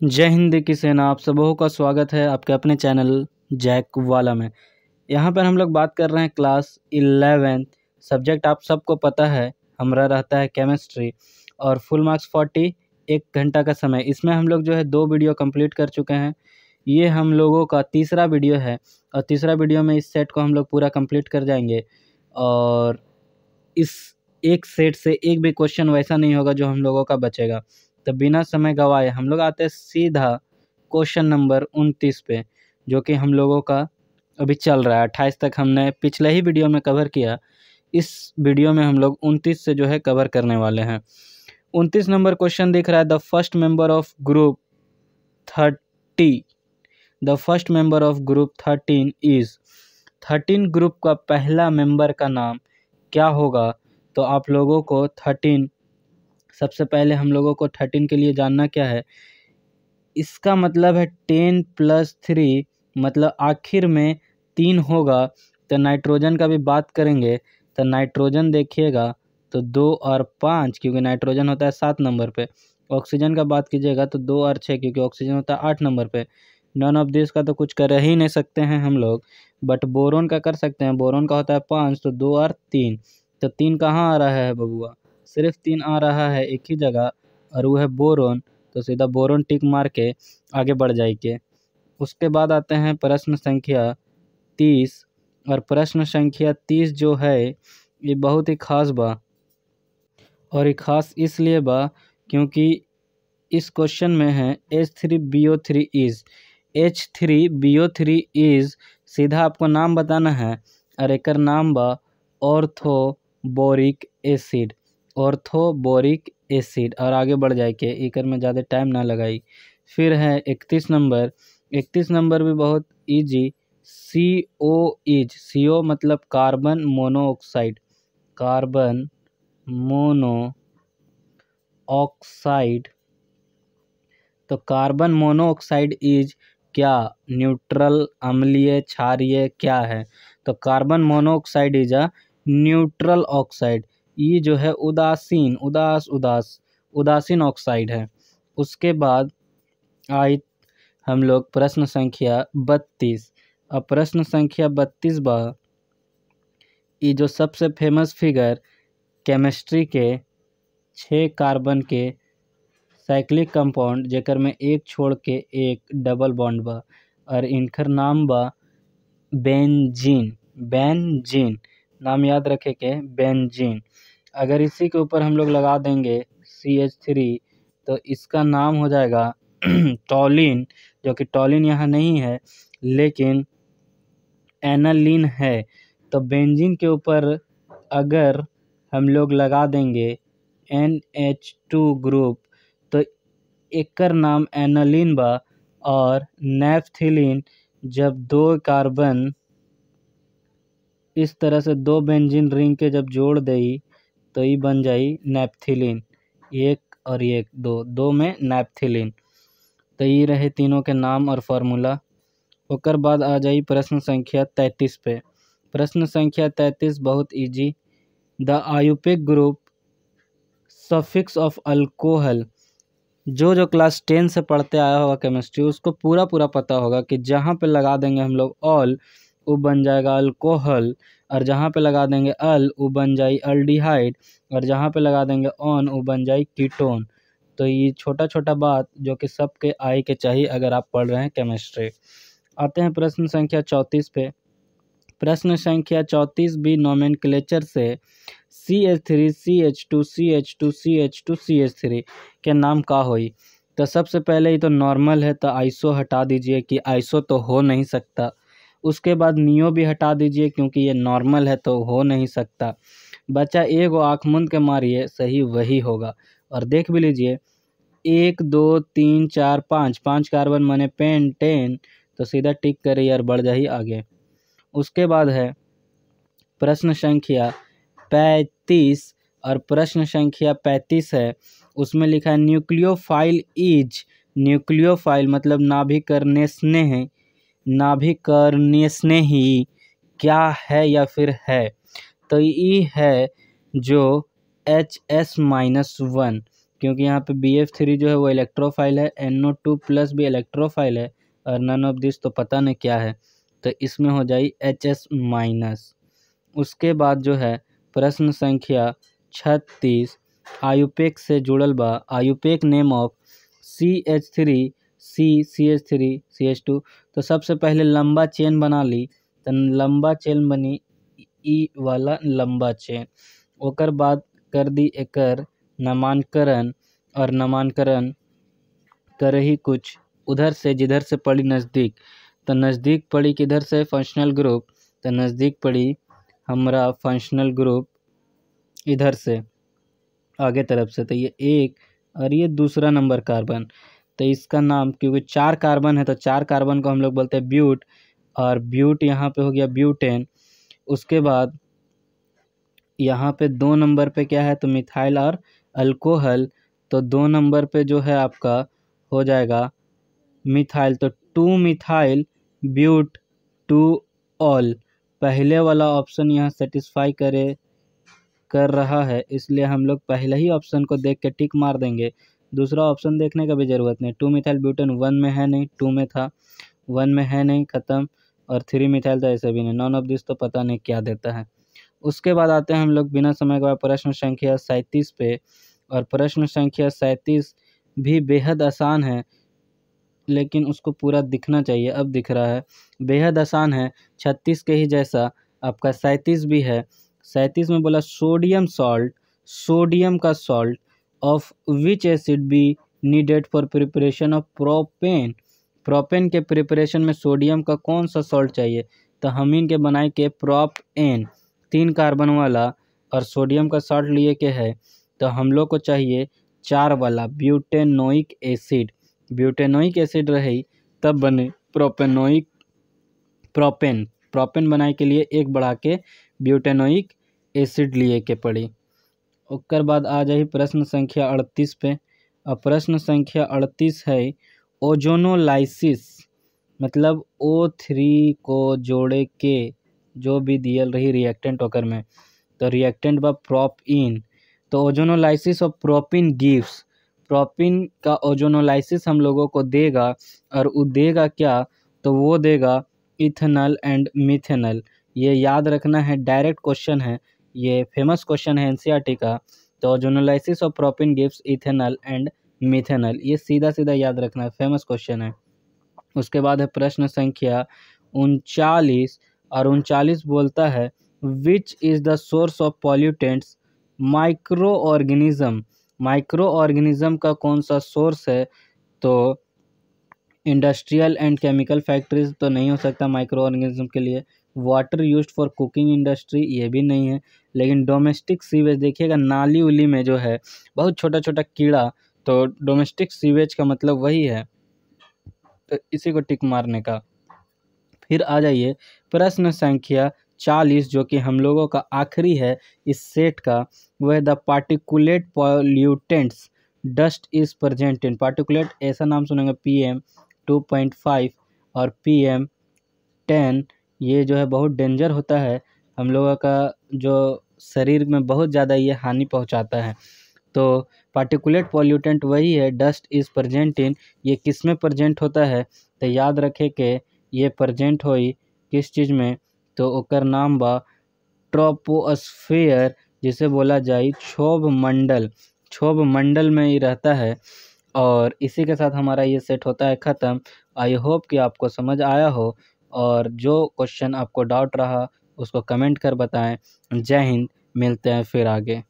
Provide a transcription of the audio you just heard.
जय हिंद की सेना। आप सबों का स्वागत है आपके अपने चैनल जैक वाला में। यहाँ पर हम लोग बात कर रहे हैं क्लास 11 सब्जेक्ट आप सबको पता है हमारा रहता है केमिस्ट्री और फुल मार्क्स 40 1 घंटा का समय। इसमें हम लोग जो है 2 वीडियो कंप्लीट कर चुके हैं। ये हम लोगों का तीसरा वीडियो है और तीसरा वीडियो में इस सेट को हम लोग पूरा कंप्लीट कर जाएंगे और इस एक सेट से एक भी क्वेश्चन वैसा नहीं होगा जो हम लोगों का बचेगा। तो बिना समय गवाए हम लोग आते हैं सीधा क्वेश्चन नंबर 29 पे, जो कि हम लोगों का अभी चल रहा है। 28 तक हमने पिछले ही वीडियो में कवर किया। इस वीडियो में हम लोग 29 से जो है कवर करने वाले हैं। 29 नंबर क्वेश्चन दिख रहा है, the first member of group 30 the first member of group 13 is 13 group का पहला मेंबर का नाम क्या होगा। तो आप लोगों को 13 सबसे पहले हम लोगों को 13 के लिए जानना क्या है। इसका मतलब है 10 + 3 मतलब आखिर में 3 होगा। तो नाइट्रोजन का भी बात करेंगे तो नाइट्रोजन देखिएगा तो 2 और 5 क्योंकि नाइट्रोजन होता है 7 नंबर पे। ऑक्सीजन का बात कीजिएगा तो 2 और 6 क्योंकि ऑक्सीजन होता है 8 नंबर पे। नॉन ऑफ दिस का तो कुछ कर ही नहीं सकते हैं हम लोग, बट बोरोन का कर सकते हैं। बोरोन का होता है 5 तो 2 और 3। तो 3 कहाँ आ रहा है बबुआ, सिर्फ 3 आ रहा है एक ही जगह और वो है बोरोन। तो सीधा बोरोन टिक मार के आगे बढ़ जाइए। उसके बाद आते हैं प्रश्न संख्या 30 और प्रश्न संख्या 30 जो है ये बहुत ही खास बा और ये खास इसलिए बा क्योंकि इस क्वेश्चन में है H3BO3 इज H3BO3 इज सीधा आपको नाम बताना है और एक नाम बा ऑर्थोबोरिक एसिड। ऑर्थोबोरिक एसिड और आगे बढ़ जाए के एकर में ज़्यादा टाइम ना लगाई। फिर है 31 नंबर। 31 नंबर भी बहुत इजी, CO इज CO मतलब कार्बन मोनोऑक्साइड। कार्बन मोनोऑक्साइड तो कार्बन मोनोऑक्साइड इज क्या, न्यूट्रल, अम्लीय, क्षारीय क्या है। तो carbon monoxide is a neutral oxide. ये जो है उदासीन ऑक्साइड है। उसके बाद आई हम लोग प्रश्न संख्या 32। अब प्रश्न संख्या 32 बा ये जो सबसे फेमस फिगर केमिस्ट्री के 6 कार्बन के साइक्लिक कंपाउंड जेकर में एक छोड़ के एक डबल बॉन्ड बा और इनकर नाम बा बेंजीन। बेंजीन नाम याद रखे के बेंजीन। अगर इसी के ऊपर हम लोग लगा देंगे CH3 तो इसका नाम हो जाएगा टॉलिन, जो कि टॉलिन यहाँ नहीं है लेकिन एनालिन है। तो बेंजीन के ऊपर अगर हम लोग लगा देंगे NH2 ग्रुप तो एकर नाम एनालिन बा और नेफ्थिलीन जब 2 कार्बन इस तरह से 2 बेंजीन रिंग के जब जोड़ देई तो ये बन जाई नेफ्थिलीन। एक और एक 2 में नेफ्थिलीन। तो ये रहे तीनों के नाम और फार्मूला। ओकर बाद आ जाई प्रश्न संख्या 33 पे। प्रश्न संख्या 33 बहुत easy, the IUPAC group suffix of alcohol. जो क्लास 10 से पढ़ते आया होगा केमिस्ट्री उसको पूरा पता होगा कि जहाँ पे लगा देंगे हम लोग ऑल वो बन जाएगा अल्कोहल और जहाँ पे लगा देंगे अल वो बन जाए अल्डिहाइड और जहाँ पे लगा देंगे ऑन वो बन जाए कीटोन। तो ये छोटा बात जो कि सबके आए के चाहिए अगर आप पढ़ रहे हैं केमिस्ट्री। आते हैं प्रश्न संख्या 34 पे। प्रश्न संख्या 34 भी नोमेनक्लेचर से CH3 CH2 CH2 CH2 CH3 के नाम का होई। तो सबसे पहले ही तो नॉर्मल है तो आइसो हटा दीजिए कि आइसो तो हो नहीं सकता। उसके बाद नियो भी हटा दीजिए क्योंकि ये नॉर्मल है तो हो नहीं सकता। बच्चा एगो आँख मूंद के मारिए, सही वही होगा। और देख भी लीजिए 1 2 3 4 5 कार्बन माने पेंटेन तो सीधा टिक करिए और बढ़ जाइए आगे। उसके बाद है प्रश्न संख्या 35 और प्रश्न संख्या 35 है उसमें लिखा है न्यूक्लियोफाइल इज। न्यूक्लियोफाइल मतलब नाभिकर्णीय स्नेही क्या है या फिर है। तो ये है जो HS-1 क्योंकि यहाँ पे BF3 जो है वो इलेक्ट्रोफाइल है, NO2+ भी इलेक्ट्रोफाइल है, और नन ऑफ दिस तो पता नहीं क्या है, तो इसमें हो जाए HS-। उसके बाद जो है प्रश्न संख्या 36, आयुपेक से जुड़ल बा, IUPAC name of CH3 CH3 CH2। तो सबसे पहले लंबा चेन बना ली, तो लंबा चेन बनी ई वाला लंबा चेन। ओकर बाद कर दी एकर नामांकन, और नामांकन करही कुछ उधर से जिधर से पड़ी नज़दीक, तो नज़दीक पड़ी किधर से फंक्शनल ग्रुप, तो नज़दीक पड़ी हमारा फंक्शनल ग्रुप इधर से आगे तरफ से, तो ये एक और ये दूसरा नंबर कार्बन, तो इसका नाम, क्योंकि 4 कार्बन है तो 4 कार्बन को हम लोग बोलते हैं ब्यूट, और ब्यूट यहाँ पे हो गया ब्यूटेन। उसके बाद यहाँ पे 2 नंबर पे क्या है, तो मिथाइल और अल्कोहल, तो 2 नंबर पे जो है आपका हो जाएगा मिथाइल, तो 2 मिथाइल ब्यूट 2 ऑल। पहले वाला ऑप्शन यहाँ सेटिस्फाई कर रहा है, इसलिए हम लोग पहले ही ऑप्शन को देख के टिक मार देंगे, दूसरा ऑप्शन देखने का भी ज़रूरत नहीं। 2 मिथाइल ब्यूटेन 1 में है नहीं, 2 में था, 1 में है नहीं, ख़त्म। और 3 मिथाइल तो ऐसे भी नहीं, नॉन ऑफ दिस तो पता नहीं क्या देता है। उसके बाद आते हैं हम लोग बिना समय गवाए प्रश्न संख्या 37 पे, और प्रश्न संख्या 37 भी बेहद आसान है, लेकिन उसको पूरा दिखना चाहिए, अब दिख रहा है, बेहद आसान है, 36 के ही जैसा आपका 37 भी है। 37 में बोला सोडियम सॉल्ट, सोडियम का salt of which acid be needed for preparation of propane, propane के प्रिपरेशन में सोडियम का कौन सा सॉल्ट चाहिए, तो हम के बनाए के प्रोपेन 3 कार्बन वाला, और सोडियम का सॉल्ट लिए के है, तो हम लोग को चाहिए 4 वाला ब्यूटेनोइक एसिड, ब्यूटेनोइक एसिड रही तब बने प्रोपेनोइक, प्रोपेन बनाए के लिए एक बढ़ा के ब्यूटेनोइक एसिड लिए के पड़ी। उसके बाद आ जाए प्रश्न संख्या 38 पे, और प्रश्न संख्या 38 है ओजोनोलाइसिस, मतलब O3 को जोड़े के जो भी दियल रही रिएक्टेंट ओकर में, तो रिएक्टेंट बा प्रोपीन, तो ozonolysis of propene gives, propene का ओजोनोलाइसिस हम लोगों को देगा, और वो देगा क्या, तो वो देगा इथेनॉल एंड मिथेनॉल। ये याद रखना है, डायरेक्ट क्वेश्चन है, ये फेमस क्वेश्चन है एनसीईआरटी का, तो ozonolysis of propene gives ethanol and methanol, ये सीधा सीधा याद रखना है, फेमस क्वेश्चन है। उसके बाद है प्रश्न संख्या 39, और 39 बोलता है which is the source of pollutants micro organism, micro organism का कौन सा सोर्स है, तो इंडस्ट्रियल एंड केमिकल फैक्ट्रीज तो नहीं हो सकता माइक्रो ऑर्गेनिज्म के लिए, water used for cooking industry ये भी नहीं है, लेकिन डोमेस्टिक सीवेज देखिएगा, नाली उली में जो है बहुत छोटा छोटा कीड़ा, तो डोमेस्टिक सीवेज का मतलब वही है, तो इसी को टिक मारने का। फिर आ जाइए प्रश्न संख्या 40, जो कि हम लोगों का आखिरी है इस सेट का, वह the particulate pollutants dust is present in, particulate ऐसा नाम सुनेंगे PM2.5 और PM10, ये जो है बहुत डेंजर होता है, हम लोगों का जो शरीर में बहुत ज़्यादा ये हानि पहुंचाता है। तो पार्टिकुलेट पॉल्यूटेंट वही है, डस्ट इज़ प्रेजेंट इन, ये किस में प्रेजेंट होता है, तो याद रखे कि ये प्रेजेंट होई किस चीज़ में, तो ओकर नाम बा ट्रोपोस्फेयर, जिसे बोला जाए क्षोभ मंडल, क्षोभ मंडल में ही रहता है। और इसी के साथ हमारा ये सेट होता है ख़त्म। आई होप कि आपको समझ आया हो, और जो क्वेश्चन आपको डाउट रहा उसको कमेंट कर बताएं। जय हिंद, मिलते हैं फिर आगे।